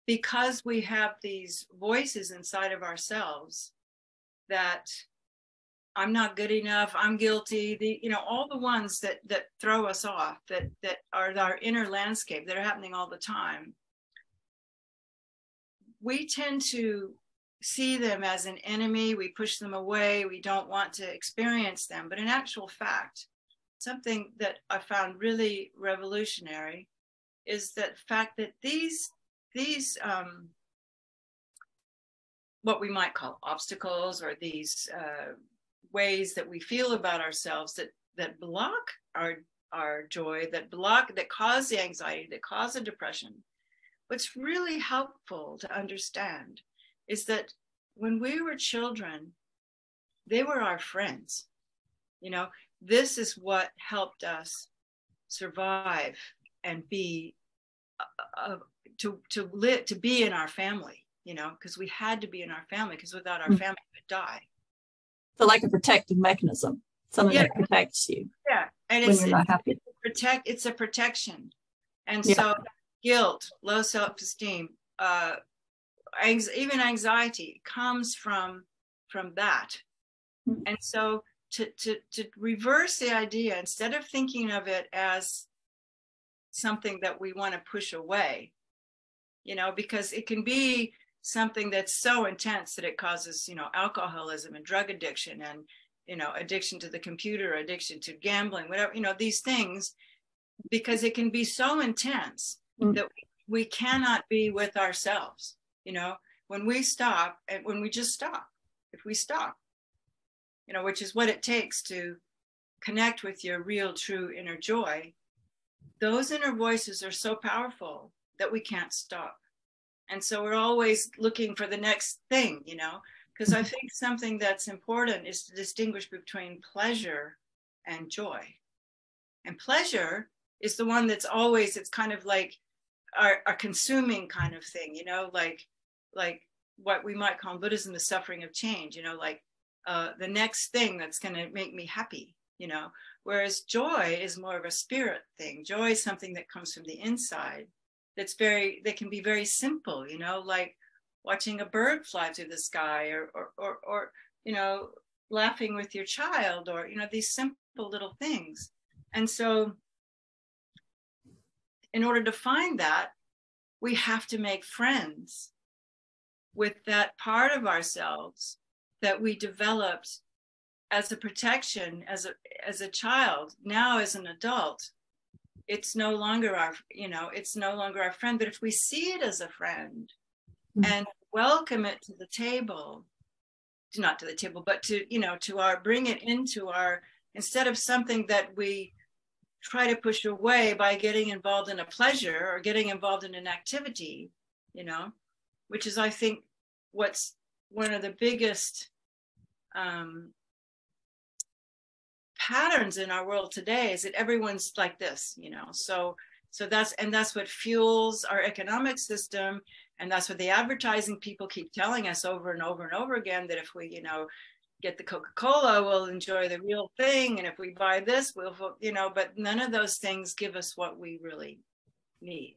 because we have these voices inside of ourselves that I'm not good enough, I'm guilty, all the ones that throw us off, that are our inner landscape, that are happening all the time, we tend to see them as an enemy. We push them away. We don't want to experience them. But in actual fact, something that I found really revolutionary is that fact that these what we might call obstacles, or these ways that we feel about ourselves that block our joy, that cause the anxiety, that cause the depression. What's really helpful to understand is that when we were children, they were our friends. This is what helped us survive and be to be in our family, because we had to be in our family, because without our family we would die. So like a protective mechanism, something that protects you. Yeah, and when you're not happy. It's a protection. And so guilt, low self-esteem, even anxiety comes from that. And so to reverse the idea, instead of thinking of it as something that we want to push away, because it can be something that's so intense that it causes, alcoholism and drug addiction and, addiction to the computer, addiction to gambling, whatever, these things, because it can be so intense that we cannot be with ourselves. When we stop, and when we just stop, if we stop, which is what it takes to connect with your real, true inner joy, those inner voices are so powerful that we can't stop. And so we're always looking for the next thing, because I think something that's important is to distinguish between pleasure and joy. And pleasure is the one that's always, it's kind of like our consuming kind of thing, like what we might call in Buddhism the suffering of change, the next thing that's going to make me happy, whereas joy is more of a spirit thing. Joy is something that comes from the inside, that can be very simple, like watching a bird fly through the sky, or laughing with your child, or these simple little things. And so in order to find that, we have to make friends with that part of ourselves that we developed as a protection as a child. Now as an adult, it's no longer our friend. But if we see it as a friend and welcome it to the table, not to the table, but bring it into our, instead of something that we try to push away by getting involved in a pleasure or getting involved in an activity, which is, I think, what's one of the biggest patterns in our world today, is that everyone's like this, so that's what fuels our economic system. And that's what the advertising people keep telling us over and over and over again, that if we, get the Coca-Cola, we'll enjoy the real thing. And if we buy this, we'll, but none of those things give us what we really need.